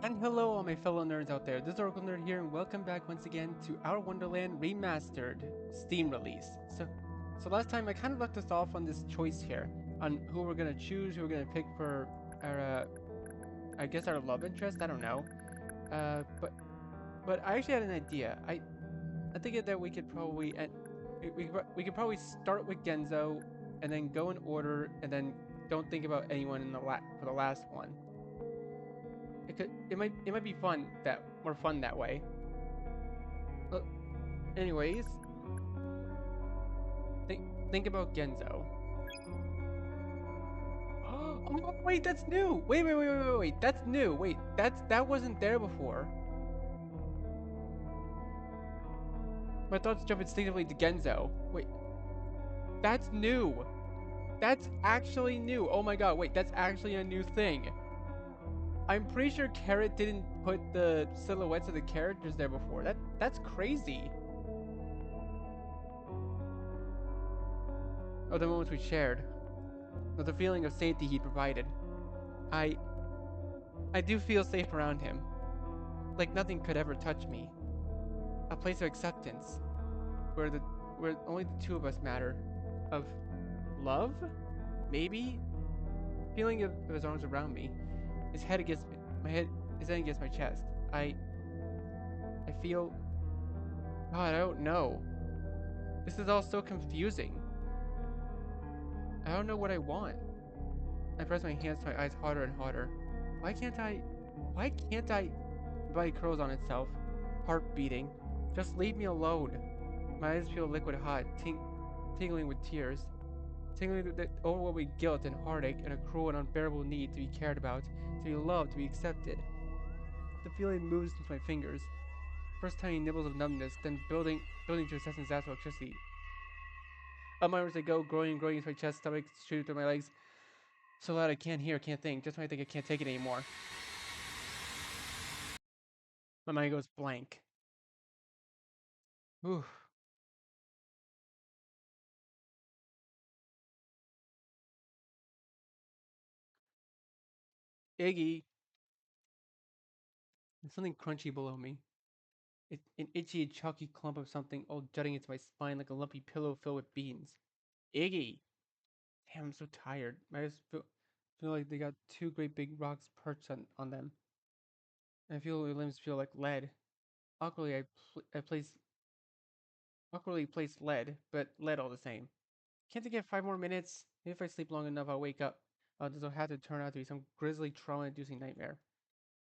And hello all my fellow nerds out there, this is Oracle Nerd here and welcome back once again to our Wonderland Remastered Steam release. So last time I kind of left us off on this choice here, on who we're going to choose, who we're going to pick for our, I guess our love interest, I don't know. But I actually had an idea. I think that we could probably, we could probably start with Genzo and then go in order and then don't think about anyone in for the last one. It might be more fun that way. Well, anyways, think about Genzo. Oh wait, that's new. Wait. That's new. Wait, that wasn't there before. My thoughts jump instinctively to Genzo. Wait, that's new. That's actually new. Oh my god, wait, that's actually a new thing. I'm pretty sure Carrot didn't put the silhouettes of the characters there before. That's crazy. Oh, the moments we shared. Of the feeling of safety he provided. I do feel safe around him. Like nothing could ever touch me. A place of acceptance. Where only the two of us matter. Of love? Maybe? Feeling of his arms around me. His head against my chest. I feel... God, I don't know. This is all so confusing. I don't know what I want. I press my hands to my eyes harder and harder. Why can't I... My body curls on itself. Heart beating. Just leave me alone. My eyes feel liquid hot, tingling with tears. Tingling with the overwhelming guilt and heartache and a cruel and unbearable need to be cared about, to be loved, to be accepted. The feeling moves into my fingers. First tiny nibbles of numbness, then building to a sense of electricity. Up my arms they go, growing into my chest, stomach, shooting through my legs. So loud I can't hear, can't think. Just when I think I can't take it anymore. My mind goes blank. Ooh. Iggy. There's something crunchy below me. An itchy, chalky clump of something all jutting into my spine like a lumpy pillow filled with beans. Iggy! Damn, I'm so tired. I just feel like they got two great big rocks perched on them. I feel my limbs feel like lead. Awkwardly, awkwardly placed lead, but lead all the same. Can't I get 5 more minutes? Maybe if I sleep long enough, I'll wake up. This will have to turn out to be some grisly, trauma-inducing nightmare.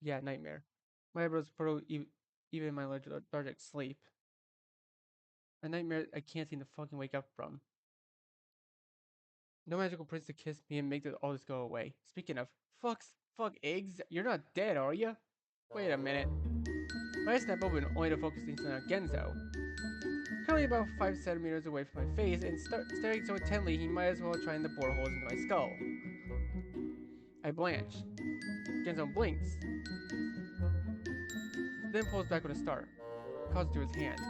Yeah, nightmare. My eyebrows furrow even in my lethargic sleep. A nightmare I can't seem to fucking wake up from. No magical prince to kiss me and make all this go away. Speaking of, fuck eggs, you're not dead, are you? Wait a minute. My eyes snap open only to focus instantly on Genzo. Currently about 5 centimeters away from my face and staring so intently he might as well try to bore holes into my skull. I blanch. Genzo blinks. Then pulls back with a start. Calls to his hand.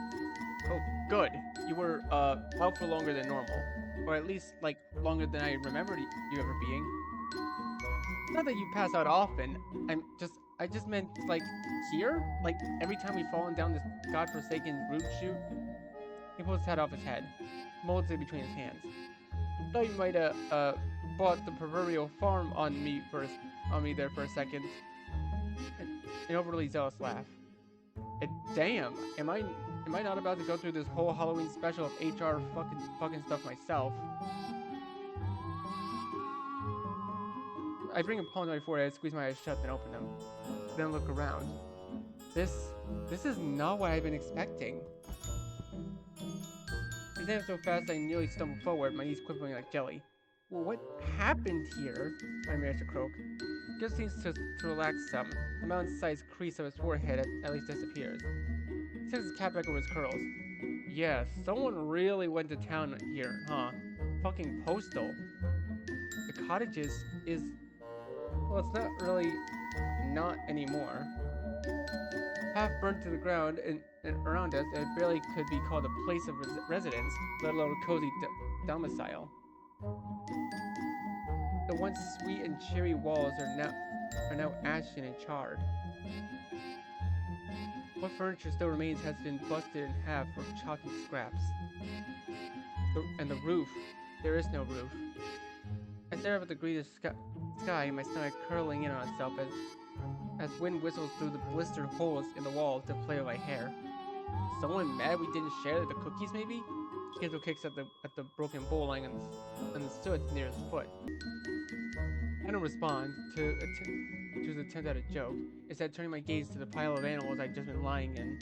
Oh, good. You were, out for longer than normal. Or at least, like, longer than I remembered you ever being. Not that you pass out often. I just meant, like, here? Like, every time we've fallen down this godforsaken root chute? He pulls his hat off his head. Molds it between his hands. Thought you might have, bought the proverbial farm on me there for a second. An overly zealous laugh. And damn, am I not about to go through this whole Halloween special of HR fucking stuff myself? I bring a palm to my forehead, squeeze my eyes shut, then open them. Then look around. This is not what I've been expecting. I ran so fast I nearly stumbled forward, my knees quivering like jelly. Well, what happened here? I managed to croak. Just seems to relax some. The mountain-sized crease of his forehead at least disappears. He sends his cap back over his curls. Yeah, someone really went to town here, huh? Fucking postal. The cottage is... Well, it's not really... not anymore. Half burnt to the ground and around us, it barely could be called a place of residence, let alone a cozy domicile. The once sweet and cheery walls are are now ashen and charred. What furniture still remains has been busted in half from chopping scraps. And the roof, there is no roof. I stare up at the green sky, my stomach curling in on itself as wind whistles through the blistered holes in the wall to play with my hair. Someone mad we didn't share the cookies, maybe? Kenzo kicks at the broken bowl lying on the soot near his foot. I don't respond to his attempt at a joke, instead turning my gaze to the pile of animals I'd just been lying in.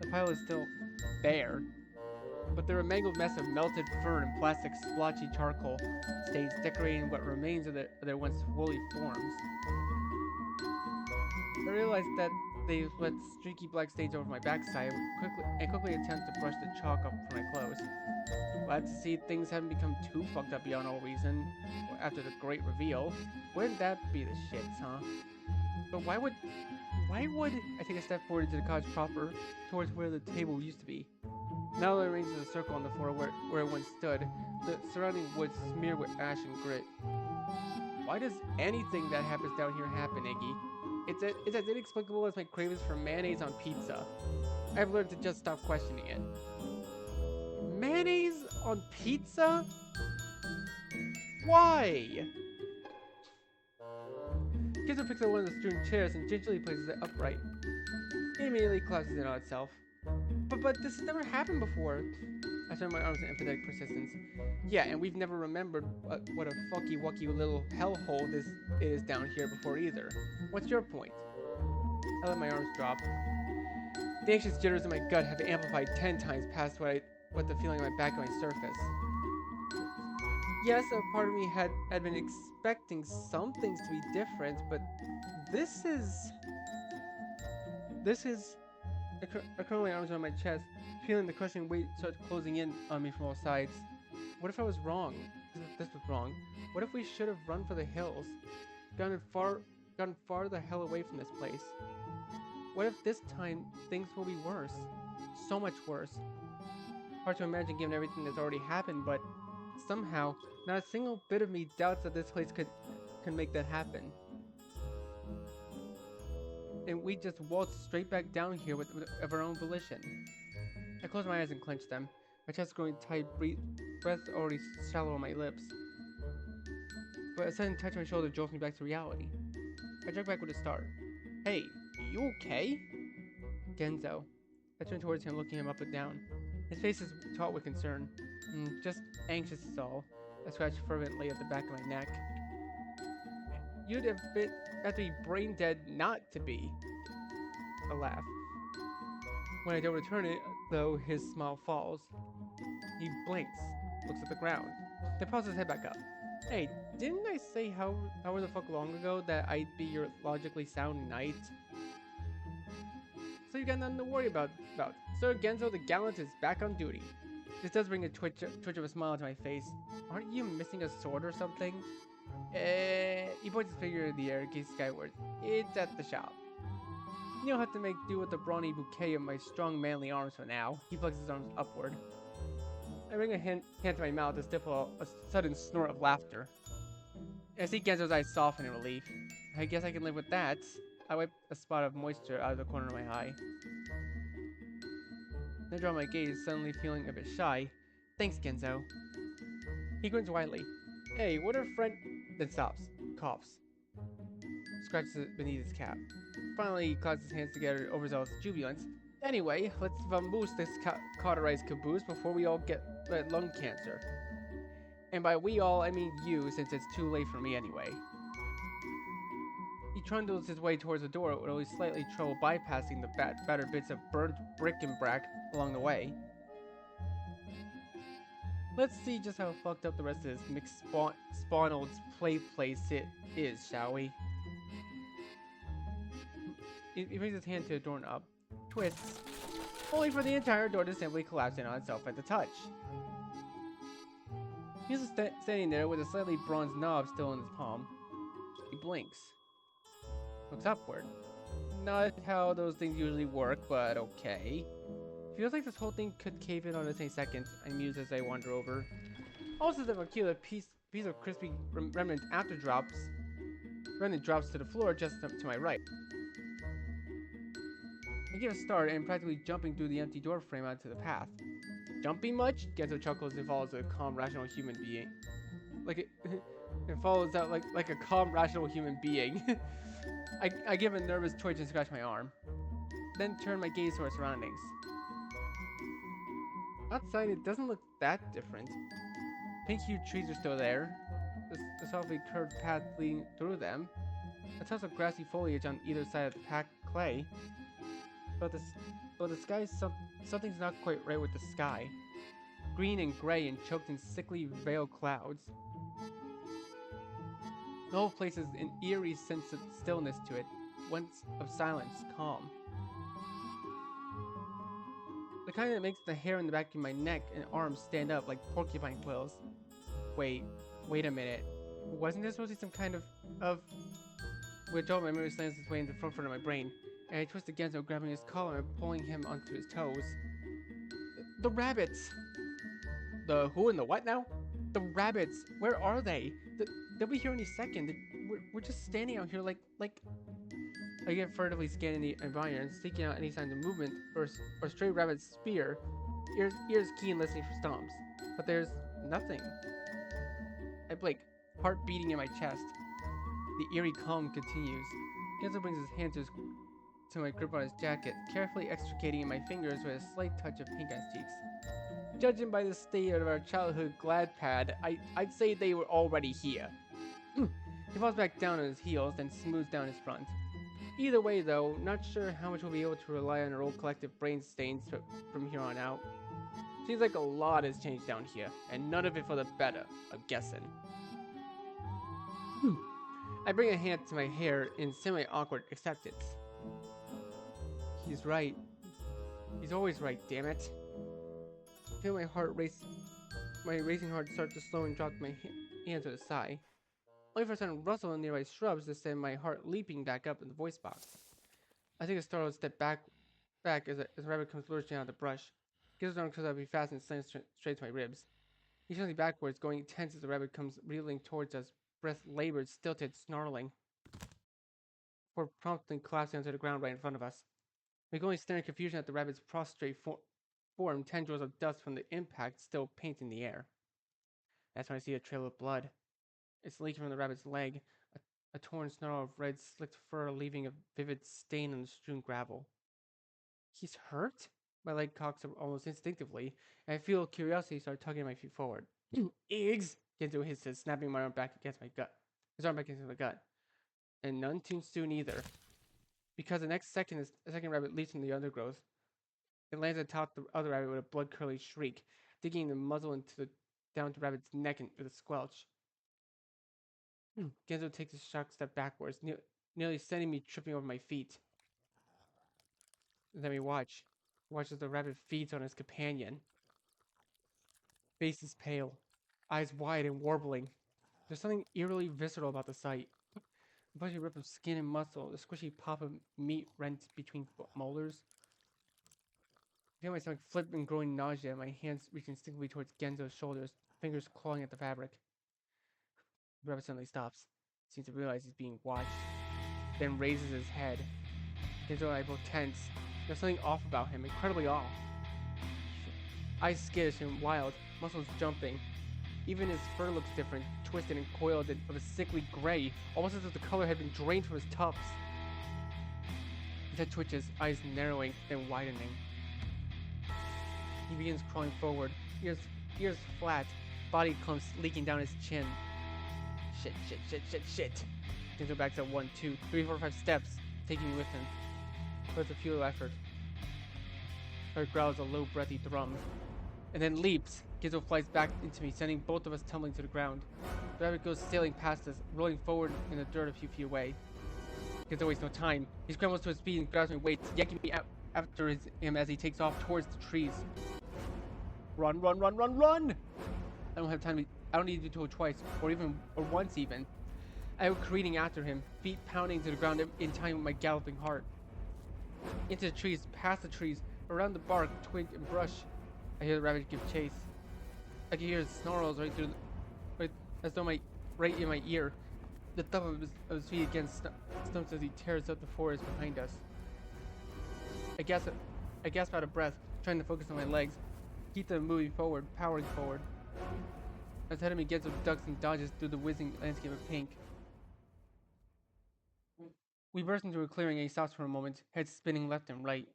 The pile is still bare, but they're a mangled mess of melted fern and plastic splotchy charcoal stains decorating what remains of their once woolly forms. I realized that they left streaky black stains over my backside quickly attempt to brush the chalk off from my clothes. Glad to see things haven't become too fucked up beyond all reason after the great reveal. Wouldn't that be the shits, huh? But why would I take a step forward into the cottage proper, towards where the table used to be? Now there remains a circle on the floor where it once stood, the surrounding wood smeared with ash and grit. Why does anything that happens down here happen, Iggy? It's as inexplicable as my cravings for mayonnaise on pizza. I've learned to just stop questioning it. Mayonnaise on pizza? Why? Kenzo picks up one of the strewn chairs and gingerly places it upright. It immediately collapses in on itself. But this has never happened before. I turn my arms in empathetic persistence. Yeah, and we've never remembered what a fucky-wucky little hellhole this is down here before either. What's your point? I let my arms drop. The anxious jitters in my gut have amplified 10 times past what the feeling in my back on my surface. Yes, a part of me had been expecting some things to be different, but this is... I curl my arms around my chest, feeling the crushing weight start closing in on me from all sides. What if I was wrong? This was wrong. What if we should have run for the hills? Gotten far the hell away from this place? What if this time things will be worse? So much worse. Hard to imagine given everything that's already happened, but somehow, not a single bit of me doubts that this place could make that happen. And we just waltzed straight back down here of our own volition. I close my eyes and clench them, my chest growing tight, breath already shallow on my lips. But a sudden touch on my shoulder jolts me back to reality. I jerk back with a start. Hey, you okay? Genzo. I turn towards him, looking him up and down. His face is taut with concern. Just anxious is all. I scratch fervently at the back of my neck. You'd have to be brain dead not to be. A laugh. When I don't return it, though, his smile falls. He blinks, looks at the ground, then pulls his head back up. Hey, didn't I say however the fuck long ago that I'd be your logically sound knight? So you got nothing to worry about. Sir Genzo the Gallant is back on duty. This does bring a twitch of a smile to my face. Aren't you missing a sword or something? He points his finger in the air, gazing skyward. It's at the shop. You'll have to make do with the brawny bouquet of my strong manly arms for now. He flexes his arms upward. I bring a hand to my mouth to stifle a sudden snort of laughter. I see Genzo's eyes soften in relief. I guess I can live with that. I wipe a spot of moisture out of the corner of my eye. Then I draw my gaze, suddenly feeling a bit shy. Thanks, Genzo. He grins widely. Hey, what are friend... Then stops. Coughs. Scratches it beneath his cap. Finally, he clasps his hands together in overzealous jubilance. Anyway, let's vamoose this cauterized caboose before we all get lung cancer. And by we all, I mean you, since it's too late for me anyway. He trundles his way towards the door with only slightly trouble bypassing the battered bits of burnt bric-a-brac along the way. Let's see just how fucked up the rest of this McSpawnald's play place is, shall we? He brings his hand to the doorknob, twists, only for the entire door to simply collapse in on itself at the touch. He's standing there with a slightly bronzed knob still in his palm. He blinks. Looks upward. Not how those things usually work, but okay. Feels like this whole thing could cave in on us any second, I muse as I wander over. Also, the peculiar piece of crispy remnant after drops Then it drops to the floor just to my right. I give a start and practically jumping through the empty door frame onto the path. Jumping much? Genzo chuckles and follows a calm, rational human being. Like it, it follows out like a calm, rational human being. I give a nervous twitch and scratch my arm. Then turn my gaze to our surroundings. Outside, it doesn't look that different. Pink-hued trees are still there. The softly curved path leading through them. A tuft of grassy foliage on either side of the packed clay. But the sky, something's not quite right with the sky. Green and gray and choked in sickly veiled clouds. The whole place has an eerie sense of stillness to it, once of silence, calm. The kind that makes the hair in the back of my neck and arms stand up like porcupine quills. Wait a minute. Wasn't this supposed to be some kind of... With all my memory slams its way into the front of my brain, and I twist against him, grabbing his collar and pulling him onto his toes. The rabbits! The who and the what now? The rabbits! Where are they? They'll be here any second. We're just standing out here like... I get furtively scanning the environment, seeking out any signs of movement or stray rabbit's spear, ears keen listening for stomps. But there's nothing. I blink, heart beating in my chest. The eerie calm continues. Genzo brings his hand to my grip on his jacket, carefully extricating my fingers with a slight touch of pink on his cheeks. Judging by the state of our childhood glad pad, I'd say they were already here. He falls back down on his heels, then smooths down his front. Either way, though, not sure how much we'll be able to rely on our old collective brain stains from here on out. Seems like a lot has changed down here, and none of it for the better, I'm guessing. I bring a hand to my hair in semi-awkward acceptance. He's right. He's always right, damn it. I feel my heart race. My racing heart starts to slow and drop my hands with a sigh. Only for a sudden rustle in nearby shrubs to send my heart leaping back up in the voice box. I take a startled step back as a rabbit comes lurching out of the brush. Gives arm comes up be fast and slams straight to my ribs. He shoves me backwards, going tense as the rabbit comes reeling towards us, breath labored, stilted, snarling. Before promptly collapsing onto the ground right in front of us. We go staring in confusion at the rabbit's prostrate form, tendrils of dust from the impact still painting the air. That's when I see a trail of blood. It's leaking from the rabbit's leg, a torn snarl of red slicked fur leaving a vivid stain on the strewn gravel. He's hurt? My leg cocks up almost instinctively, and I feel curiosity start tugging my feet forward. Eggs! Genzo hisses, snapping my arm back against my gut. His arm back against my gut. And none too soon either. Because the next second, a second rabbit leaps from the undergrowth. It lands atop the other rabbit with a blood-curdling shriek, digging the muzzle down to the rabbit's neck with a squelch. Genzo takes a shocked step backwards, nearly sending me tripping over my feet. Then we watch. Watch as the rabbit feeds on his companion. Face is pale, eyes wide and warbling. There's something eerily visceral about the sight. A bushy rip of skin and muscle, the squishy pop of meat rent between molars. I feel my stomach flip and growing nausea, my hands reach instinctively towards Genzo's shoulders, fingers clawing at the fabric. The rabbit suddenly stops, seems to realize he's being watched, then raises his head. Genzo and I both tense. There's something off about him, incredibly off. Eyes skittish and wild, muscles jumping. Even his fur looks different, twisted and coiled of a sickly gray, almost as if the color had been drained from his tufts. His head twitches, eyes narrowing, then widening. He begins crawling forward, ears flat, body clumps leaking down his chin. Shit. Genzo backs up 1, 2, 3, 4, 5 steps, taking me with him. But it's a futile effort. Her growls a low, breathy thrum, and then leaps. Genzo flies back into me, sending both of us tumbling to the ground. The rabbit goes sailing past us, rolling forward in the dirt a few feet away. Genzo wastes no time. He scrambles to his feet and grabs my weights, yanking me out after him as he takes off towards the trees. Run! I don't have time I don't need to do it twice, or once even. I go careening after him, feet pounding to the ground in time with my galloping heart. Into the trees, past the trees, around the bark, twig, and brush. I hear the rabbit give chase. I can hear his snarls right as though right in my ear. The thump of his feet against stumps as he tears up the forest behind us. I gasp, I gasp out of breath, trying to focus on my legs, keep them moving forward, powering forward. As ahead of me gets ducks and dodges through the whizzing landscape of pink. We burst into a clearing and he stops for a moment, head spinning left and right.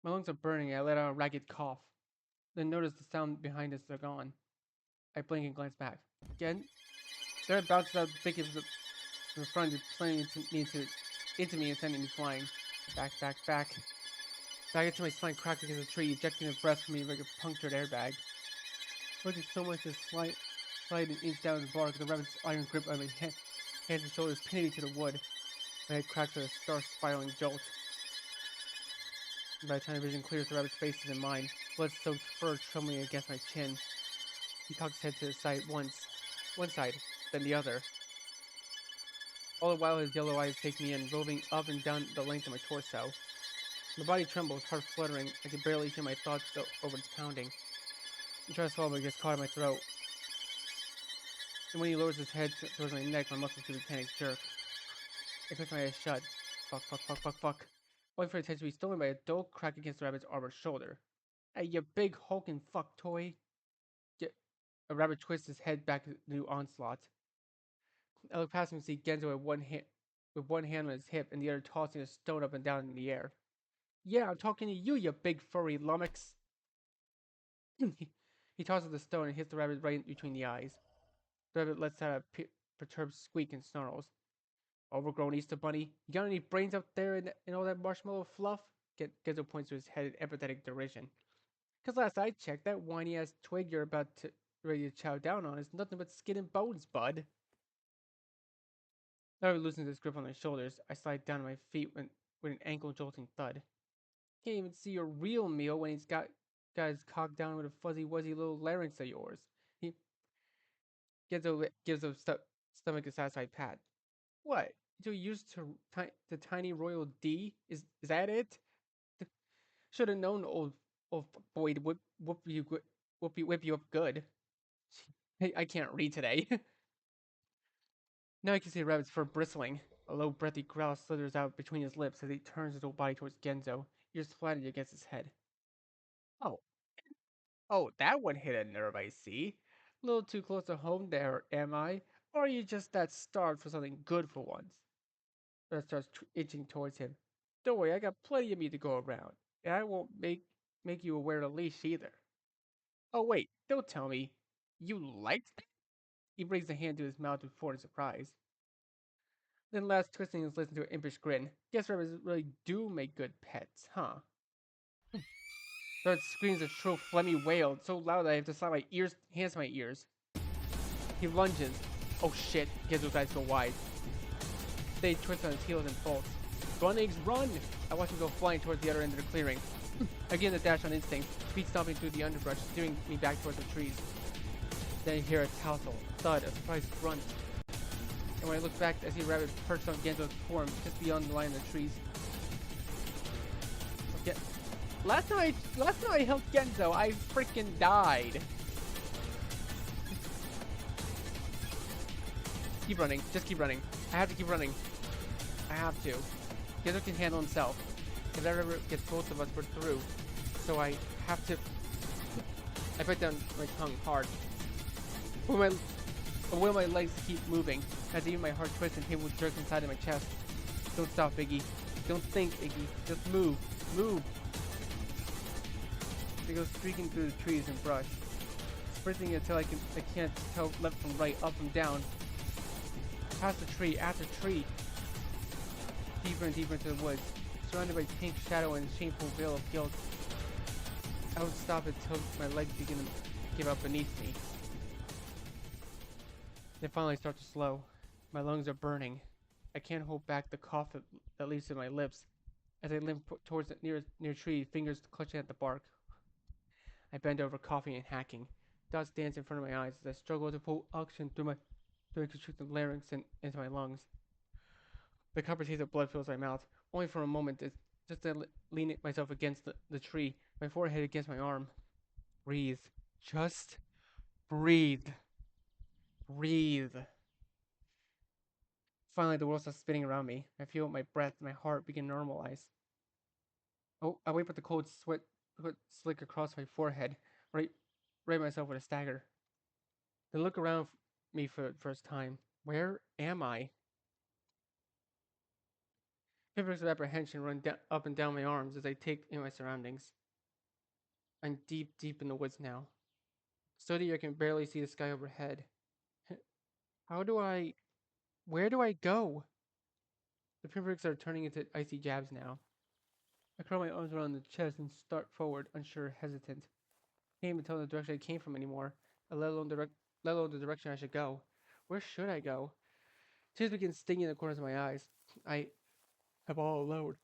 My lungs are burning and I let out a ragged cough. Then notice the sound behind us are gone. I blink and glance back. Again? There it bounces out the thicket from the front, slamming into me and sending me flying. Back, back, back. Back into my spine cracked against a tree, ejecting the breath from me like a punctured airbag. Looking so much as slide an inch down the bark, the rabbit's iron grip on my hands and shoulders pinning me to the wood. My head cracks with a star-spiraling jolt. By the time vision clears, the rabbit's face is in mine, blood-soaked fur trembling against my chin. He cocks his head to the side one side, then the other. All the while his yellow eyes take me in, roving up and down the length of my torso. My body trembles, heart fluttering. I can barely hear my thoughts over its pounding. I try to swallow, but it gets caught in my throat. And when he lowers his head towards my neck, my muscles give a panic jerk. I push my eyes shut. Fuck. Waiting for attention to be stolen by a dull crack against the rabbit's armored shoulder. Hey, you big hulking fuck toy. A rabbit twists his head back to the new onslaught. I look past him and see Genzo with one hand on his hip and the other tossing a stone up and down in the air. Yeah, I'm talking to you, you big furry lummox. He tosses the stone and hits the rabbit right between the eyes. The rabbit lets out a perturbed squeak and snarls. Overgrown Easter Bunny, you got any brains out there in all that marshmallow fluff? Genzo points to his head in empathetic derision. Cause last I checked, that whiny ass twig you're about to ready to chow down on is nothing but skin and bones, bud. The rabbit loosens his grip on my shoulders. I slide down on my feet with an ankle jolting thud. Can't even see your real meal when he's got his cock down with a fuzzy wuzzy little larynx of yours. He gives a stomach a satisfied pat. What? You're used to the tiny royal D? Is that it? Should have known, old boy, to whip you up good. Hey, I can't read today. Now I can see the rabbit's fur bristling. A low, breathy growl slithers out between his lips as he turns his whole body towards Genzo, ears flattened against his head. Oh, that one hit a nerve, I see. A little too close to home there, am I? Or are you just that starved for something good for once? Red starts inching towards him. Don't worry, I got plenty of meat to go around, and I won't make you wear a leash either. Oh wait, don't tell me. You liked that? He brings a hand to his mouth with forward surprise. Then laughs, twisting his lips into an impish grin. Guess rabbits really do make good pets, huh? Red screams a shrill, phlegmy wail, so loud that I have to slap my hands to my ears. He lunges. Oh shit, Genzo's eyes go wide. They twist on his heels and bolts. Run, eggs, run! I watch him go flying towards the other end of the clearing. Again, the dash on instinct, feet stomping through the underbrush, steering me back towards the trees. Then I hear a tousle, thud, a surprised grunt. And when I look back, I see a rabbit perched on Genzo's form, just beyond the line of the trees. Okay. Last time I helped Genzo, I freaking died. Keep running, just keep running. I have to keep running. I have to. Genzo can handle himself. If that ever gets both of us, we're through. So I have to. I bite down my tongue hard. Will my legs keep moving, as even my heart twists and painful jerks inside of my chest. Don't stop, Iggy. Don't think, Iggy. Just move. Move. They go streaking through the trees and brush, sprinting until I can't tell left from right, up from down. Past the tree, after tree. Deeper and deeper into the woods, surrounded by pink shadow and shameful veil of guilt. I won't stop until my legs begin to give out beneath me. They finally start to slow. My lungs are burning. I can't hold back the cough that leaves in my lips. As I limp towards the near tree, fingers clutching at the bark. I bend over, coughing and hacking. Dots dance in front of my eyes as I struggle to pull oxygen through my constricted larynx and into my lungs. The copper taste of blood fills my mouth, only for a moment, just to lean myself against the tree, my forehead against my arm. Breathe. Just breathe. Breathe. Finally, the world stops spinning around me. I feel my breath and my heart begin to normalize. Oh, I wait for the cold sweat slick across my forehead, right, right myself with a stagger. Then look around me for the first time. Where am I? Shivers of apprehension run up and down my arms as I take in my surroundings. I'm deep, deep in the woods now. So deep I can barely see the sky overhead. How do I... Where do I go? The pinpricks are turning into icy jabs now. I curl my arms around the chest and start forward, unsure, hesitant. Can't even tell the direction I came from anymore, let alone the direction I should go. Where should I go? Tears begin stinging in the corners of my eyes. I am all alone.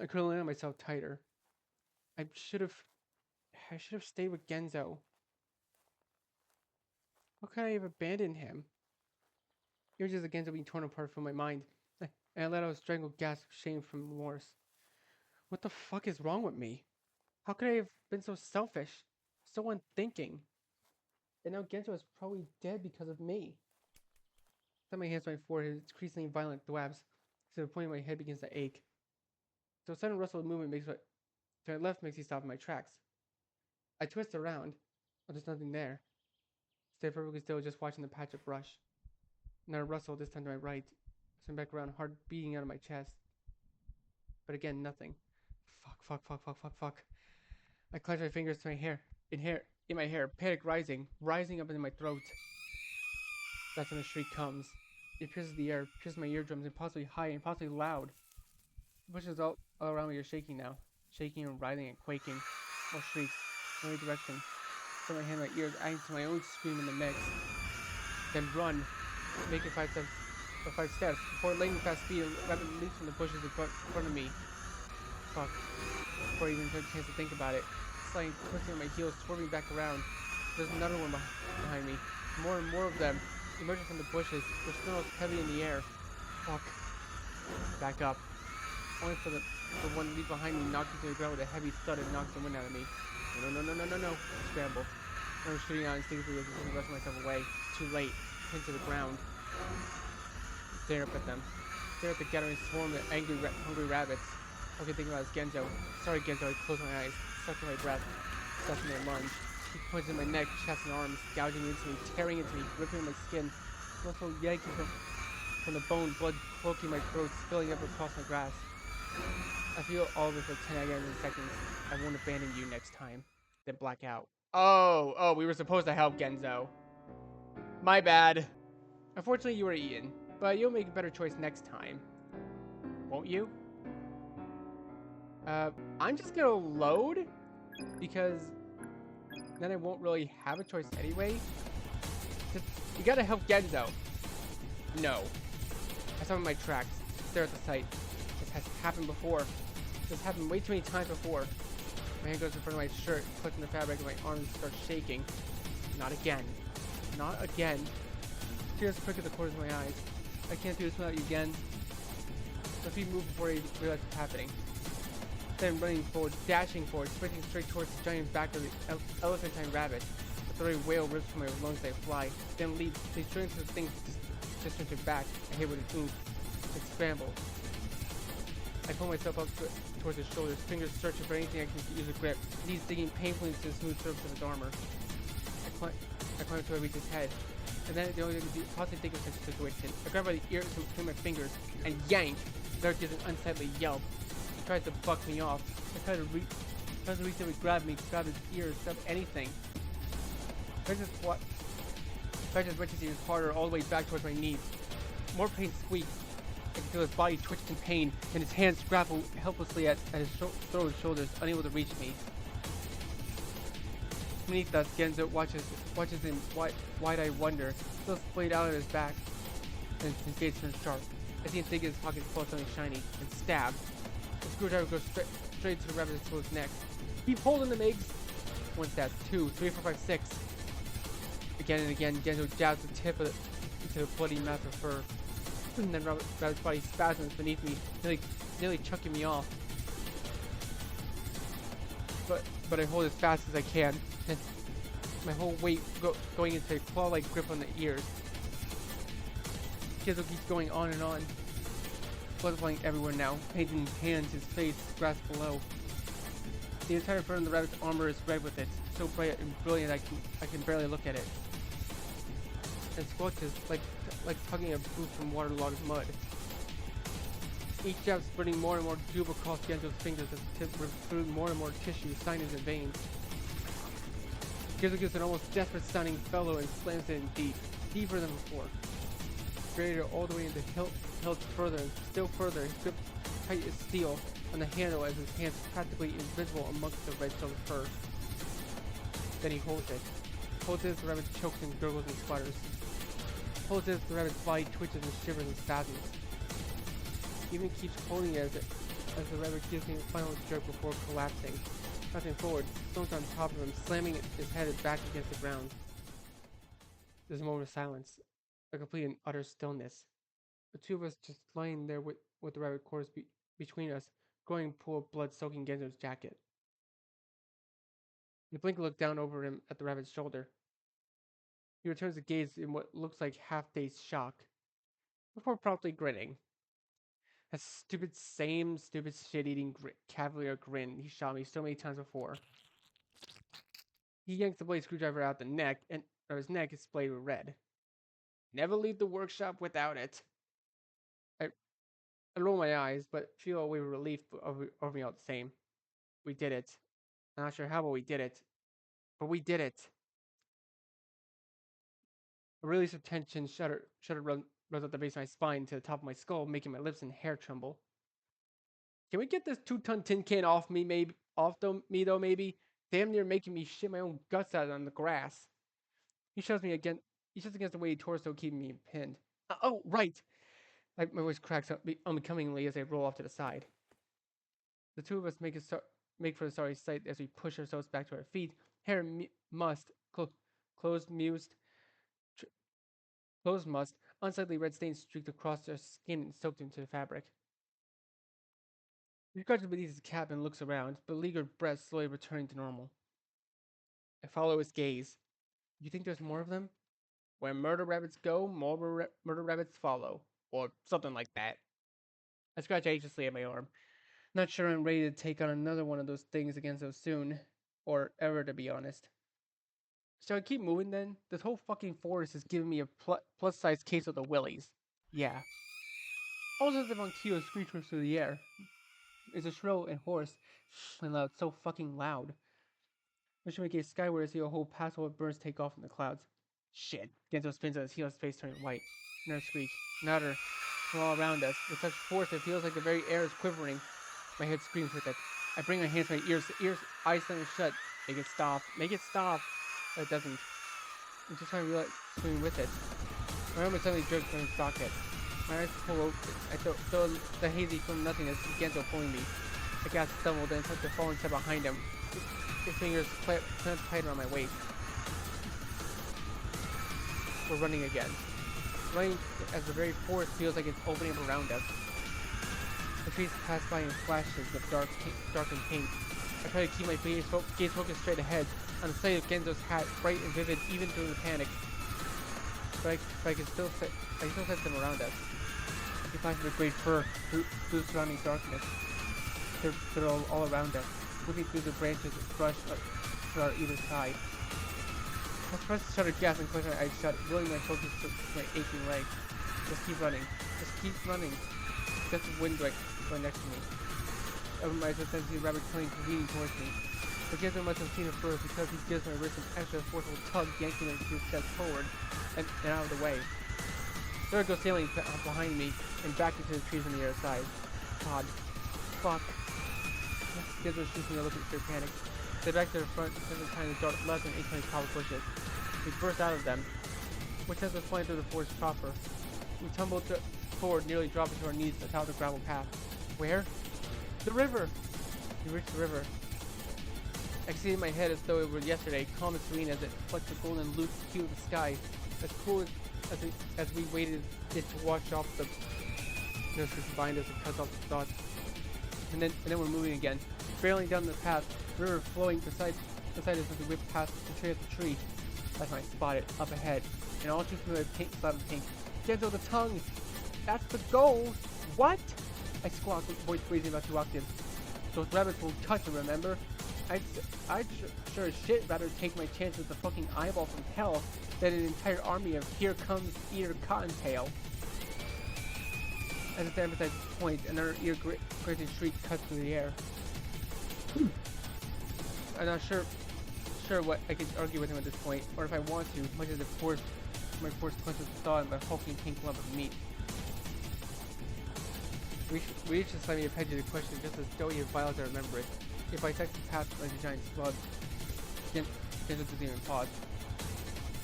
I curl in on myself tighter. I should have stayed with Genzo. How could I have abandoned him? Images of Genzo being torn apart from my mind, and I let out a strangled gasp of shame from remorse. What the fuck is wrong with me? How could I have been so selfish, so unthinking? And now Genzo is probably dead because of me. I set my hands on my forehead, its increasingly violent thrabs, so the point of my head begins to ache. So a sudden rustle of movement makes to my left makes me stop in my tracks. I twist around, but there's nothing there. Stay perfectly still, just watching the patch of brush. Another rustle, this time to my right. I swing back around, heart beating out of my chest. But again, nothing. Fuck. I clench my fingers to my hair, in my hair, panic rising up into my throat. That's when a shriek comes. It pierces the air, pierces my eardrums, impossibly high, impossibly loud. The bushes all around me are shaking now, shaking and writhing and quaking. More shrieks, in every direction. I put my hand on my ears, adding to my own scream in the mix. Then run, making 5 steps, before lightning fast speed, a rabbit leaps from the bushes in front of me. Fuck. Before I even took a chance to think about it. Sliding, twisting on my heels, swerving back around. There's another one behind me. More and more of them emerging from the bushes, their snarls heavy in the air. Fuck. Back up. Only for the one leap behind me knocked into the ground with a heavy thud and knocked the wind out of me. No. I scramble. I was shooting out instinctively as I wrestled myself away. Too late. Pinned to the ground. Stare up at them. Stare at the gathering swarm of angry, hungry rabbits. All I can think about is Genzo. Sorry, Genzo. I close my eyes, sucking my breath, stuffing my lunge. He punches in my neck, chest, and arms, gouging into me, tearing into me, ripping my skin, muscle yanking from the bone, blood cloaking my throat, spilling up across my grass. I feel all of it for 10 seconds. I won't abandon you next time. Then black out. Oh, we were supposed to help Genzo. My bad. Unfortunately, you were eaten, but you'll make a better choice next time. Won't you? I'm just gonna load, because then I won't really have a choice anyway. You gotta help Genzo. No. I stop in my tracks, stare at the sight. This has happened before. This happened way too many times before. My hand goes in front of my shirt, clutching the fabric, and my arms start shaking. Not again. Not again. Tears prick at the corners of my eyes. I can't do this without you again. My feet move before I realize what's happening. Then running forward, dashing forward, sprinting straight towards the giant back of the elephantine rabbit. A throaty wail rips from my lungs as I fly, then leaps, they straight into the thing's disjointed back. I hit with its oomph. It scrambles. I pull myself up towards his shoulders, fingers searching for anything I can use a grip, knees digging painfully into the smooth surface of his armor. I climb until I reach his head, and then the only thing I can do possibly think of such a situation. I grab by the ear between my fingers and yank. Dart gives an unsightly yelp. He tries to buck me off. I try to reach him and grab his ears, grab anything. I just reaches even harder, all the way back towards my knees. More pain squeaks. I can feel his body twitch in pain, and his hands grapple helplessly at his throat and shoulders, unable to reach me. Beneath us, Genzo watches in wide-eyed wonder, still splayed out at his back, and his gaze turns sharp. I see him dig in his pocket, pull out something shiny, and stab. The screwdriver goes straight to the rabbit's exposed neck. Keep holding them, Miggs! 1 stab, 2, 3, 4, 5, 6. Again and again, Genzo jabs the tip into the bloody mass of fur. And then Rabbit's body spasms beneath me, nearly chucking me off. But I hold as fast as I can, and my whole weight going into a claw-like grip on the ears. Genzo keeps going on and on. Blood flying everywhere now, painting hands, his face, grass below. The entire front of the rabbit's armor is red with it, so bright and brilliant I can barely look at it. And squelches like tugging a boot from waterlogged mud. Each jab spreading more and more goop across Genzo's fingers as the tip rips through more and more tissue, sinews, and veins. Genzo gives an almost desperate sounding bellow and slams it in deep, deeper than before. Greater all the way into hilt further and still further, his grip tight as steel on the handle as his hands practically invisible amongst the red silk fur. Then he holds it. Holds it as the rabbit chokes and gurgles and sputters. Holds it as the rabbit's body twitches and shivers and spasms. Even keeps holding it as the rabbit gives me a final jerk before collapsing. Pressing forward, stones on top of him, slamming his head back against the ground. There's a moment of silence, a complete and utter stillness. The two of us just lying there with the rabbit corpse between us, growing pool of blood soaking Genzo's jacket. We blink and look down over him at the rabbit's shoulder. He returns the gaze in what looks like half-dazed shock, before promptly grinning. That same stupid shit-eating cavalier grin he shot me so many times before. He yanks the blade screwdriver out the neck, and his neck is splayed with red. Never leave the workshop without it. I roll my eyes, but feel a wave of relief over me all the same. We did it. I'm not sure how, but we did it. But we did it. A release of tension shudder runs up the base of my spine to the top of my skull, making my lips and hair tremble. Can we get this 2-ton tin can off me, maybe? Maybe? Damn near making me shit my own guts out on the grass. He shoves me again. He shoves against the weighted torso, keeping me pinned. Oh, right! My voice cracks up unbecomingly as I roll off to the side. The two of us make for the sorry sight as we push ourselves back to our feet, hair mussed, clothes mussed, unsightly red stains streaked across our skin and soaked into the fabric. He crouches beneath his cap and looks around, beleaguered breath slowly returning to normal. I follow his gaze. You think there's more of them? Where murder rabbits go, more murder rabbits follow. Or something like that. I scratch anxiously at my arm. Not sure I'm ready to take on another one of those things again so soon. Or ever, to be honest. Shall I keep moving then? This whole fucking forest is giving me a plus-size case of the willies. Yeah. All of a sudden, on cue, a screech rips through the air. It's a shrill and hoarse and loud, so fucking loud. I should make it skyward to see a whole passel of birds take off in the clouds. Shit. Genzo spins on his heel, his face turning white. Another screech. Another. From all around us. With such force, it feels like the very air is quivering. My head screams with it. I bring my hands to my ears, eyes slammed shut. Make it stop. Make it stop. But it doesn't. I'm just trying to swing with it. My arm is suddenly jerked from its socket. My eyes pull open. I throw the hazy from nothingness, Genzo pulling me. I gasp, stumbled, then touched the falling step behind him. His fingers clamped tight around my waist. We're running again. Running as the very forest feels like it's opening up around us. The trees pass by in flashes of dark and pink. I try to keep my gaze focused straight ahead, on the sight of Genzo's hat, bright and vivid even during the panic. But I can still sense them around us. He flashes with great fur through surrounding darkness. They're all around us, moving through the branches and brush to our either side. I press the shutter gas and close my eyes shut, willing my focus to my aching legs. Just keep running. Just keep running. Just the wind going next to me. I open my eyes and see a rabbit coming careening towards me. But Genzo must have seen it first because he gives my wrist an extra forceful tug, yanking me to step forward and out of the way. There goes sailing behind me and back into the trees on the other side. God. Fuck. Genzo shoots me a look of sheer panic. Step back to the front and spend time to dart less than 820 copper bushes. We burst out of them, which has us flying through the forest proper. We tumbled forward, nearly dropping to our knees atop the gravel path. Where? The river! We reached the river. I could see in my head as though it were yesterday, calm and serene as it flecked the golden loop hue of the sky, as cool as we waited it to wash off the nursery behind us and cut off the thoughts. And then we're moving again, barreling down the path, the river flowing beside us as we whipped past the tree after tree. That's when I spotted, up ahead, and all too familiar pink slab of pink, Genzo, the tongue! That's the goal! What? I squawked with voice raising about 2 octaves. Those rabbits won't touch it, remember? I'd sure as shit rather take my chance with the fucking eyeball from hell than an entire army of here comes ear cottontail. As if to emphasize this point, another ear-grazing shriek cuts through the air. I'm not sure what I could argue with him at this point, or if I want to, much as my force clenches the thought of a hulking pink lump of meat. We each just slightly appended a question just as doughy and vile as I remember it. If I text the path like a giant slug, Genzo doesn't even pause.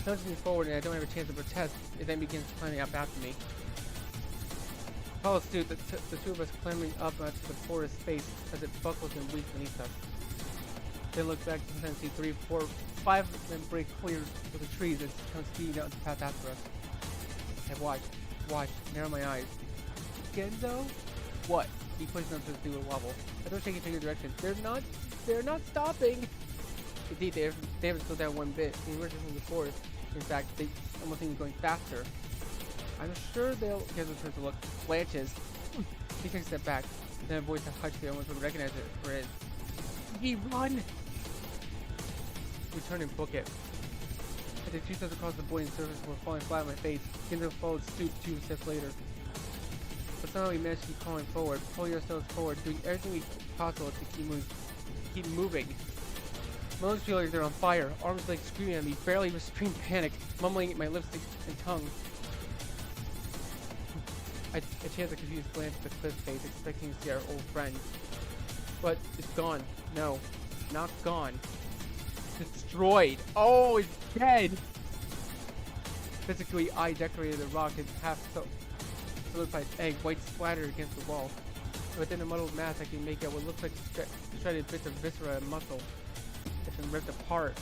Nudges me forward and I don't have a chance to protest, it then begins climbing up after me. Follow suit, the two of us clambering up to the porous space as it buckles and weeps beneath us. Then look back and sometimes see 3, 4, 5 of them break clear of the trees and come speeding down the path after us. I watch, narrow my eyes. Genzo? What? He pushes them to do a wobble. I don't shake in either direction. They're not stopping! Indeed, they haven't slowed down one bit. The emerging from the forest. In fact, they almost seem to be going faster. I'm sure they'll... Genzo turns to look. Blanches. He takes a step back. Then a voice that hushed me almost would recognize it for his. He run! We turn and book it. As the 2 steps across the buoyant surface were falling flat on my face, Genzo followed suit 2 steps later. But somehow we managed to keep crawling forward, pulling ourselves forward, doing everything possible to keep moving. My lungs feel like they're on fire, arms and legs screaming at me, barely restrained panic, mumbling at my lipstick and tongue. I chance a confused glance at the cliff face, expecting to see our old friend. But it's gone. No, not gone. Destroyed. Oh, it's dead! Physically, I decorated the rock in half solidified egg, white splattered against the wall. Within a muddled mass, I can make out what looks like shredded bits of viscera and muscle. It's been ripped apart.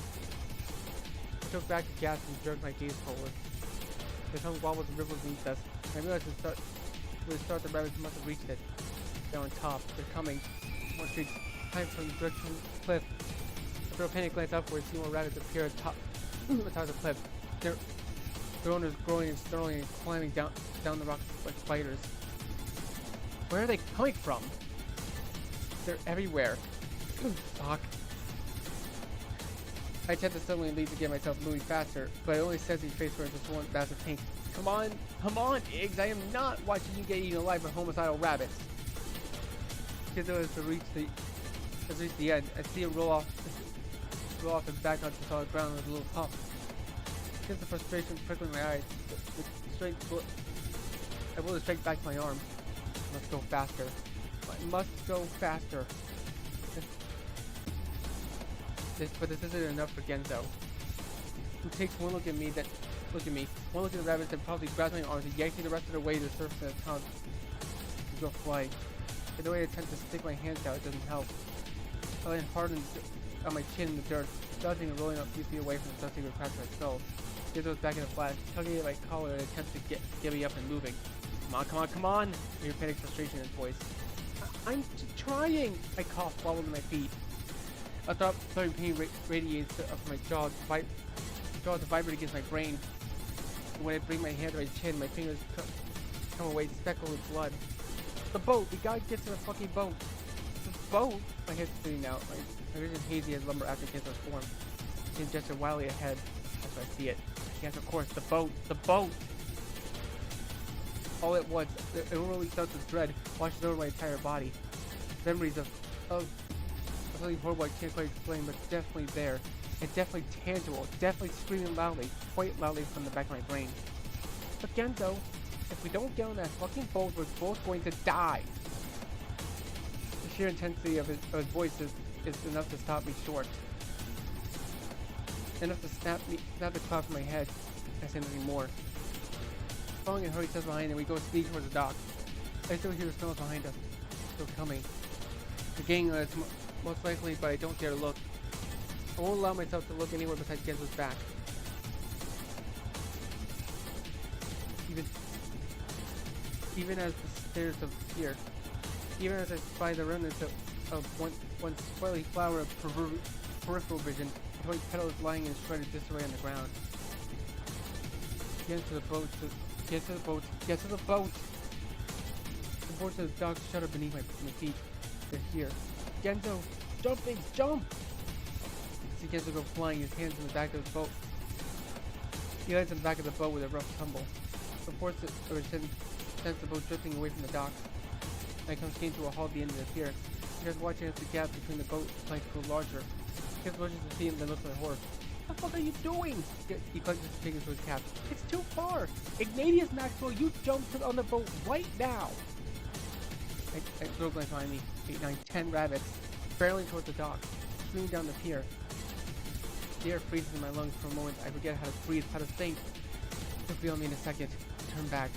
I took back the gas and jerked my gaze forward. The tongue wobbles and ripples beneath us. I realized when the rabbits must have reached it. They're on top. They're coming. More streaks. Time from the direction of the cliff. I throw a panic glance upwards, see more rabbits appear atop the cliff. Their owners growing and snarling and climbing down the rocks like spiders. Where are they coming from? They're everywhere. Fuck. I attempt to suddenly leap to get myself moving faster, but I only sense his face for just one massive pink. Come on, Iggs! I am not watching you get eaten alive by homicidal rabbits. Genzo has reached the end. I see him roll off and back onto the solid ground with a little pump. Since the frustration prickling my eyes, I will straight back to my arm. I must go faster. I must go faster. But this isn't enough for Genzo. He takes one look at me, one look at the rabbits, and probably grabs my arms and yanks me the rest of the way to the surface of the tongue. To go flying. The way I attempt to stick my hands out, it doesn't help. I land hard on my chin in the dirt, dodging and rolling up a few feet away from the dusty crack of my skull. Genzo's back in a flash, tugging at my collar in an attempt to get me up and moving. Come on! I hear panic frustration in his voice. I'm trying! I cough, wobbled to my feet. A throbbing pain radiates up from my jaw to vibrate against my brain. And when I bring my hand to my chin, my fingers come away speckled with blood. The boat! We gotta get to the fucking boat! The boat! My head's spinning out, my vision hazy as lumber after Genzo's form. I can gesture wildly ahead as I see it. Yes, of course, the boat! The boat! All at once, the unruly sense of dread washes over my entire body. Memories of something horrible I can't quite explain, but definitely there. And definitely tangible, definitely screaming loudly, quite loudly from the back of my brain. But Genzo, if we don't get on that fucking boat, we're both going to die. The sheer intensity of his voice is enough to stop me short. Enough to snap the cloud from my head. I say nothing more. Following in hurried steps behind, and we go speeding towards the dock. I still hear the smells behind us. Still coming. The gang is most likely, but I don't dare to look. I won't allow myself to look anywhere besides Genzo's back. Even as the stairs appear. Even as I spy the remnants of one slightly flower of peripheral vision, the white petals lying in shredded disarray on the ground. Get into the boat Get to the boat. Get to the boat. The boards of the dock shudder beneath my feet. They're here. Genzo, jumping, jump! I see Genzo go flying, his hands in the back of the boat. He lands in the back of the boat with a rough tumble. The force sends the boat drifting away from the dock. I come skating to a halt at the end of the pier. He starts watching as the gap between the boat planks grow larger. He gets pushes his feet and then looks at the horse. What the fuck are you doing? He clutches his fingers to his cap. It's too far! Ignatius Maxwell, you jump on the boat right now! I throw glance behind me. 8, 9, 10 rabbits, barreling towards the dock, screaming down the pier. The air freezes in my lungs for a moment. I forget how to breathe, how to think. It'll be on me in a second. I turn back.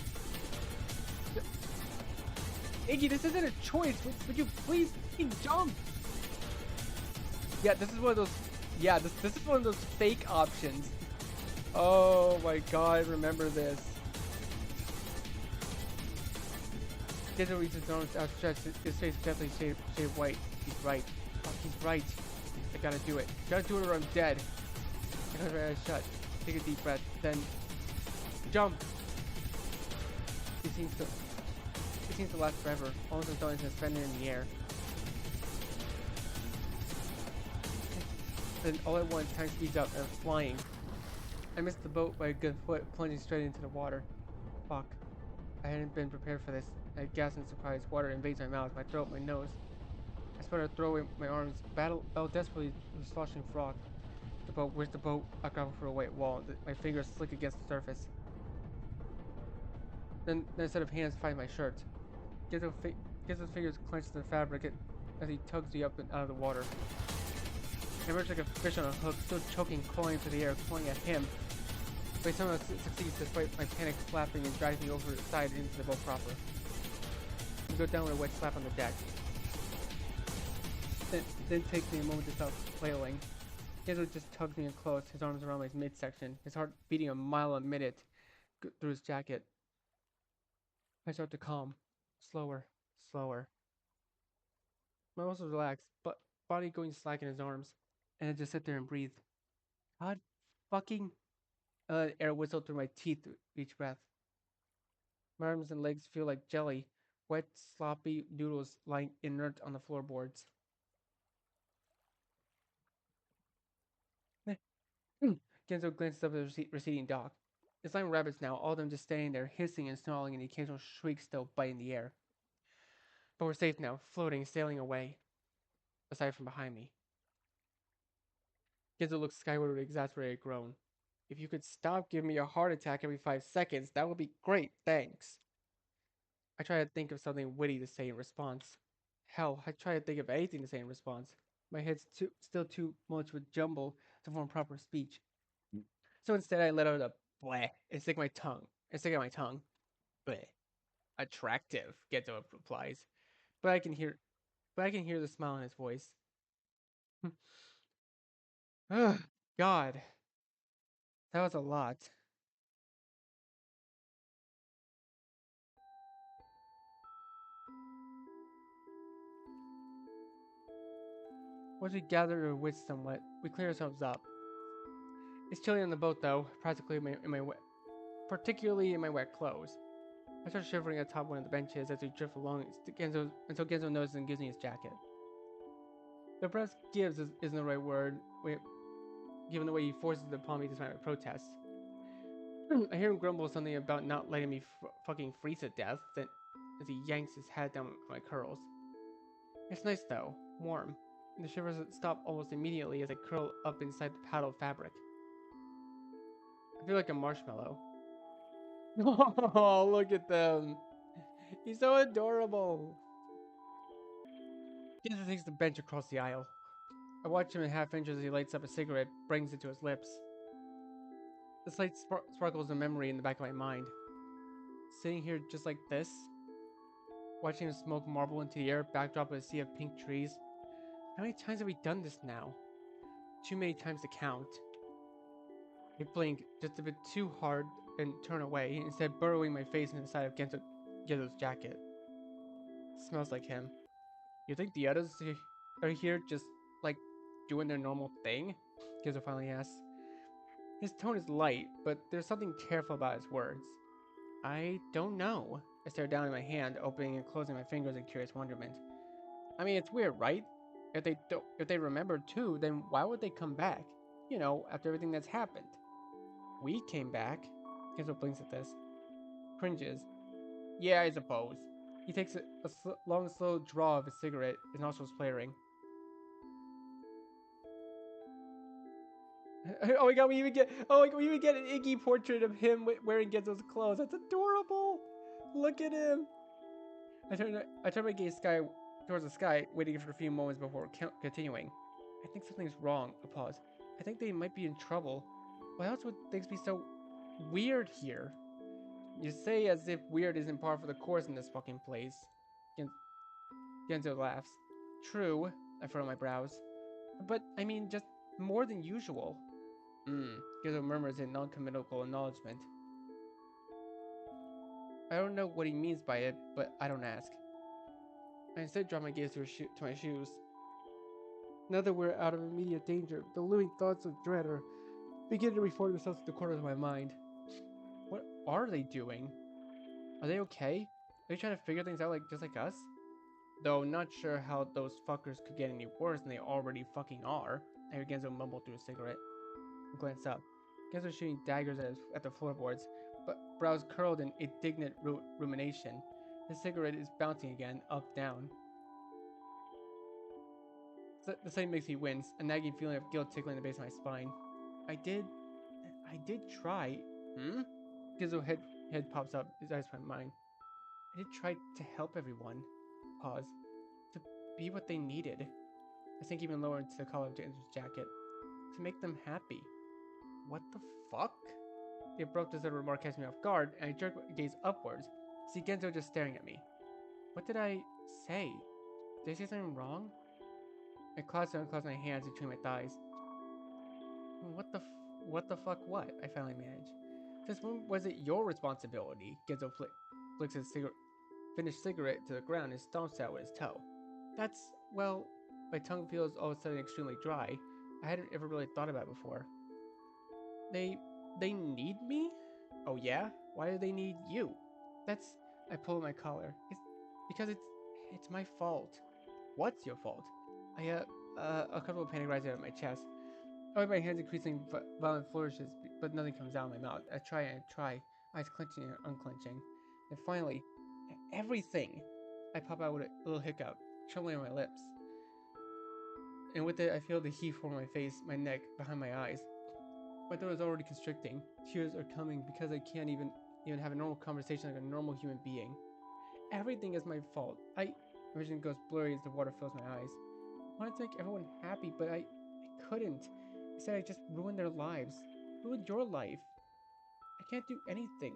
Iggy, this isn't a choice. Would you please fucking jump? Yeah, this is one of those. Yeah, this is one of those fake options. Oh my god, remember this. Genzo reaches his arms outstretched, his face definitely shaved white. He's right. Fuck, he's right. I gotta do it. Gotta do it or I'm dead. I got my eyes shut. Take a deep breath. Then jump. It seems to last forever. Almost as though it's suspended in the air. Then all at once, time speeds up and I'm flying. I missed the boat by a good foot, plunging straight into the water. Fuck. I hadn't been prepared for this. I gasp in surprise. Water invades my mouth, my throat, my nose. I started to throw away my arms, battle desperately with sloshing froth. The boat, where's the boat? I grapple for a white wall. My fingers slick against the surface. Then a set of hands find my shirt. Genzo's fingers clenched in the fabric as he tugs me up and out of the water. I emerge like a fish on a hook, still choking, clawing through the air, clawing at him. But he somehow succeeds despite my panic flapping and drags me over the side into the boat proper. We go down with a wet slap on the deck. Then takes me a moment to stop flailing. Genzo just tugs me in close, his arms around my midsection, his heart beating a mile a minute through his jacket. I start to calm. Slower, slower. My muscles relax, but body going slack in his arms. And I just sit there and breathe. God fucking... air whistled through my teeth with each breath. My arms and legs feel like jelly, wet, sloppy noodles lying inert on the floorboards. Genzo glances up at the receding dock. It's like rabbits now, all of them just standing there, hissing and snarling, and the occasional shriek still biting the air. But we're safe now, floating, sailing away. Aside from behind me. Genzo looks skyward with an exasperated groan. If you could stop giving me a heart attack every 5 seconds, that would be great, thanks. I try to think of something witty to say in response. Hell, I try to think of anything to say in response. My head's still too much of a jumble to form proper speech. So instead I let out a bleh and stick out my tongue. Bleh. Attractive, Geto replies. But I can hear the smile in his voice. Ugh, God. That was a lot. Once we gather our wits somewhat, we clear ourselves up. It's chilly on the boat though, particularly in my wet clothes. I start shivering atop one of the benches as we drift along until Genzo notices and gives me his jacket. The press gives isn't the right word, given the way he forces it upon me despite my protests. I hear him grumble something about not letting me fucking freeze to death, then as he yanks his hat down my curls. It's nice though, warm. And the shivers stop almost immediately as I curl up inside the paddle fabric. I feel like a marshmallow. Oh, look at them. He's so adorable. Jesus takes the bench across the aisle. I watch him in half inches as he lights up a cigarette, brings it to his lips. The slight sparkles of memory in the back of my mind. Sitting here just like this, watching him smoke marble into the air, backdrop of a sea of pink trees. How many times have we done this now? Too many times to count. I blink just a bit too hard and turn away, instead burrowing my face in the side of Genzo's jacket. Smells like him. You think the others are here just, like, doing their normal thing? Genzo finally asks. His tone is light, but there's something careful about his words. I don't know. I stare down at my hand, opening and closing my fingers in curious wonderment. I mean, it's weird, right? If they remember too, then why would they come back? You know, after everything that's happened. We came back. Kenzo blinks at this. Cringes. Yeah, I suppose. He takes a long, slow draw of his cigarette, his nostrils flaring. Oh my god, we even get an Iggy portrait of him wearing Genzo's clothes. That's adorable. Look at him. I turn my gaze towards the sky, waiting for a few moments before continuing. I think something's wrong. A pause. I think they might be in trouble. Why else would things be so weird here? You say as if weird isn't par for the course in this fucking place. Gen- Genzo laughs. True. I furrow my brows. But, I mean, just more than usual. Genzo murmurs in non-committal acknowledgement. I don't know what he means by it, but I don't ask. I instead drop my gaze to my shoes. Now that we're out of immediate danger, the looming thoughts of dread are beginning to reform themselves in the corners of my mind. What are they doing? Are they okay? Are they trying to figure things out just like us? Though not sure how those fuckers could get any worse than they already fucking are. I hear Genzo mumble through a cigarette. I glance up. Genzo shooting daggers at the floorboards, but brows curled in indignant rumination. His cigarette is bouncing again, up, down. The sight makes me wince, a nagging feeling of guilt tickling the base of my spine. I did I did try. Hmm? Gizzo head pops up, his eyes find mine. I did try to help everyone. Pause. To be what they needed. I sink even lower into the collar of Genzo's jacket. To make them happy. What the fuck? The abrupt deserted remark catches me off guard, and I jerk my gaze upwards, see Genzo just staring at me. What did I say? Did I say something wrong? I clasp and unclasp my hands between my thighs. What the what the fuck what? I finally manage. Since when was it your responsibility? Genzo flicks his finished cigarette to the ground and stomps out with his toe. That's, well, my tongue feels all of a sudden extremely dry. I hadn't ever really thought about it before. They, they need me? Oh yeah? Why do they need you? That's, I pull at my collar. It's because it's my fault. What's your fault? A couple of panic rises out of my chest. I wave my hands increasing violent flourishes, but nothing comes out of my mouth. I try, eyes clenching and unclenching. And finally, everything! I pop out with a little hiccup, trembling on my lips. And with it, I feel the heat form my face, my neck, behind my eyes. My throat is already constricting. Tears are coming because I can't even have a normal conversation like a normal human being. Everything is my fault. My vision goes blurry as the water fills my eyes. I wanted to make everyone happy, but I couldn't. Instead, I just ruined their lives. Ruined your life. I can't do anything.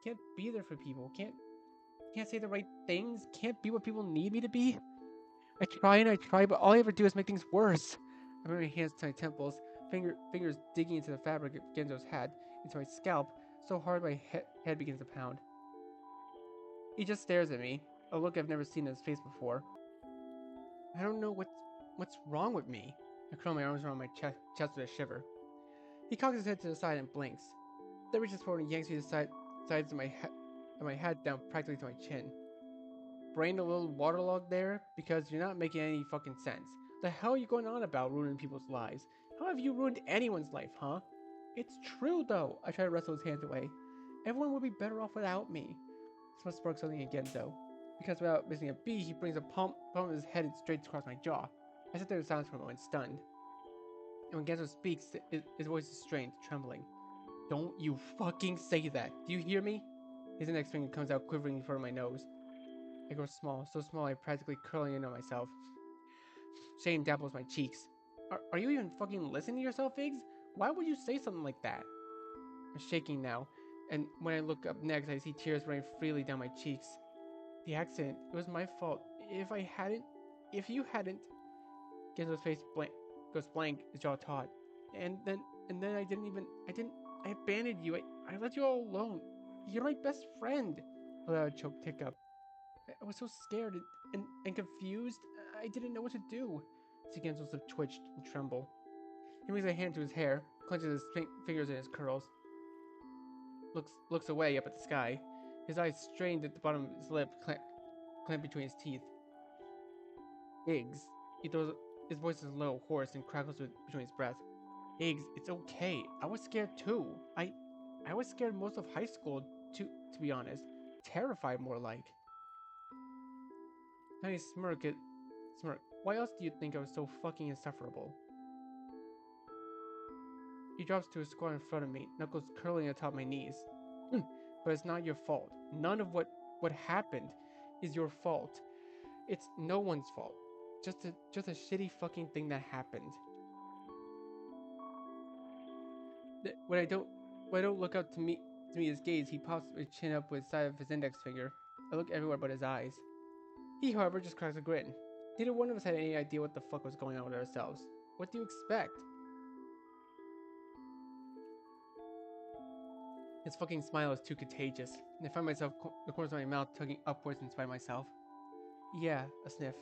Can't be there for people. Can't say the right things. Can't be what people need me to be. I try, but all I ever do is make things worse. I bring my hands to my temples, fingers digging into the fabric of Genzo's head, into my scalp, so hard my head begins to pound. He just stares at me, a look I've never seen in his face before. I don't know what's wrong with me. I curl my arms around my chest with a shiver. He cocks his head to the side and blinks. Then reaches forward and yanks me to the sides of my head down practically to my chin. Brain a little waterlogged there because you're not making any fucking sense. The hell are you going on about ruining people's lives? How have you ruined anyone's life, huh? It's true though. I try to wrestle his hands away. Everyone would be better off without me. Someone sparks something again though. Because without missing a beat, he brings a palm of his head straight across my jaw. I sit there in silence for a moment, stunned. And when Genzo speaks, his voice is strained, trembling. Don't you fucking say that. Do you hear me? His index finger comes out quivering in front of my nose. I grow small, so small I'm practically curling in on myself. Shame dapples my cheeks. Are you even fucking listening to yourself, Iggs? Why would you say something like that? I'm shaking now, and when I look up next, I see tears running freely down my cheeks. The accident, it was my fault. If you hadn't, Genzo's face goes blank, his jaw taut. And then I abandoned you. I let you all alone. You're my best friend. A loud choked hiccup. I was so scared and confused. I didn't know what to do. Genzo's lip twitched and trembled. He moves a hand to his hair, clenches his fingers in his curls, looks away up at the sky. His eyes strained at the bottom of his lip, clamped between his teeth. Iggs. His voice is low, hoarse, and crackles between his breath. Iggs, it's okay. I was scared too. I was scared most of high school, to be honest. Terrified, more like. Tiny smirk. Why else do you think I was so fucking insufferable? He drops to a squat in front of me, knuckles curling atop my knees. But it's not your fault. None of what happened is your fault. It's no one's fault. Just a shitty fucking thing that happened. When I don't look up to meet his gaze, he pops his chin up with the side of his index finger. I look everywhere but his eyes. He, however, just cracks a grin. Neither one of us had any idea what the fuck was going on with ourselves. What do you expect? His fucking smile is too contagious, and I find myself the corners of my mouth tugging upwards in spite of myself. Yeah, a sniff.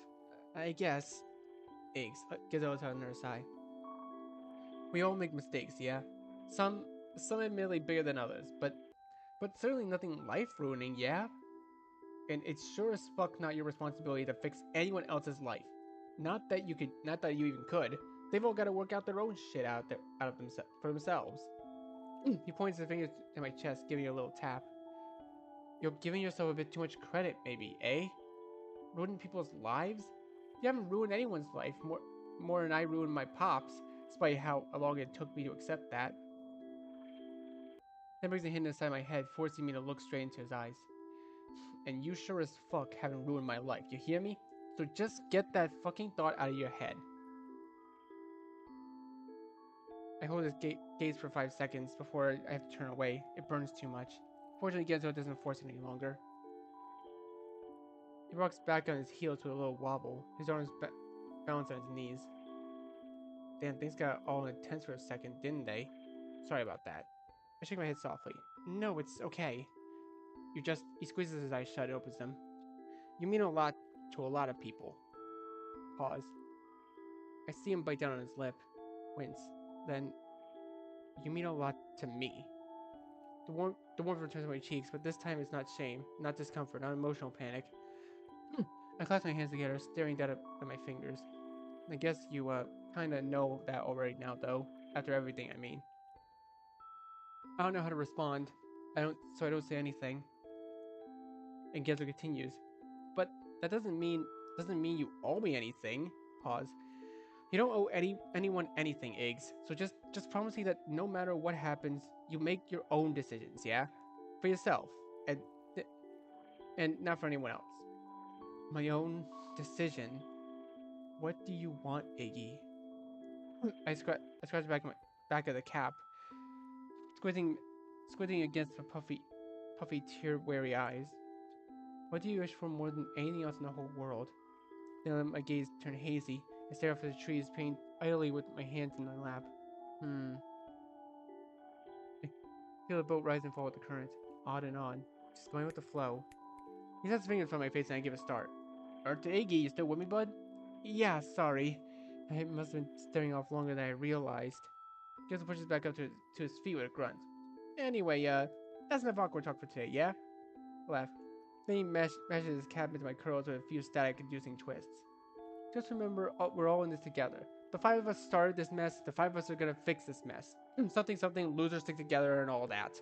I guess. Iggs gives out another sigh. We all make mistakes, yeah? Some admittedly bigger than others, but certainly nothing life-ruining, yeah? And it's sure as fuck not your responsibility to fix anyone else's life. Not that you even could. They've all got to work out their own shit for themselves. He points his fingers to my chest, giving it a little tap. You're giving yourself a bit too much credit, maybe, eh? Ruining people's lives? You haven't ruined anyone's life more than I ruined my pop's, despite how long it took me to accept that. Then brings a hand inside my head, forcing me to look straight into his eyes. And you sure as fuck haven't ruined my life, you hear me? So just get that fucking thought out of your head. I hold his gaze for 5 seconds before I have to turn away. It burns too much. Fortunately, Genzo doesn't force it any longer. He rocks back on his heels with a little wobble, his arms balance on his knees. Damn, things got all intense for a second, didn't they? Sorry about that. I shake my head softly. No, it's okay. He squeezes his eyes shut and opens them. You mean a lot to a lot of people. Pause. I see him bite down on his lip. Wince. Then, you mean a lot to me. The warmth returns to my cheeks, but this time it's not shame, not discomfort, not emotional panic. I clasp my hands together, staring down at my fingers. I guess you, kinda know that already now, though. After everything, I mean. I don't know how to respond. So I don't say anything. And Genzo continues. But that doesn't mean you owe me anything. Pause. You don't owe anyone anything, Iggs. So just promise me that no matter what happens, you make your own decisions, yeah? For yourself. And not for anyone else. My own decision? What do you want, Iggy? I scratch the back of the cap, squinting against the puffy, tear-weary eyes. What do you wish for more than anything else in the whole world? Then I let my gaze turn hazy. I stare off at the trees, playing idly with my hands in my lap. I feel the boat rise and fall with the current, odd and on, just going with the flow. He sets his fingers on my face and I give a start. Iggy, you still with me, bud? Yeah, sorry. I must have been staring off longer than I realized. Genzo pushes back up to his feet with a grunt. Anyway, that's enough awkward talk for today, yeah? I laugh. Then he meshes his cap into my curls with a few static-inducing twists. Just remember, we're all in this together. The 5 of us started this mess, the 5 of us are gonna fix this mess. Something, losers stick together and all that.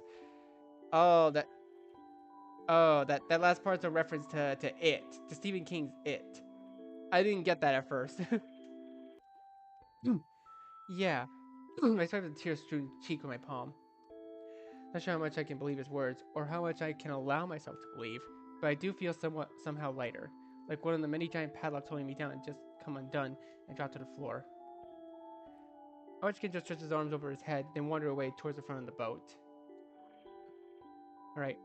That last part's a reference to It, to Stephen King's It. I didn't get that at first. Yeah. I started a tear-strewn cheek with my palm. Not sure how much I can believe his words, or how much I can allow myself to believe, but I do feel somehow lighter, like one of the many giant padlocks holding me down and just come undone and drop to the floor. I watch Genzo stretch his arms over his head, then wander away towards the front of the boat. Alright.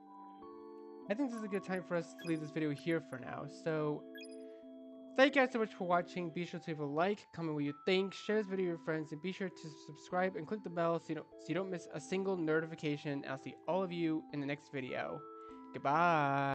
I think this is a good time for us to leave this video here for now, so thank you guys so much for watching. Be sure to leave a like, comment what you think, share this video with your friends, and be sure to subscribe and click the bell so you don't miss a single notification. I'll see all of you in the next video. Goodbye.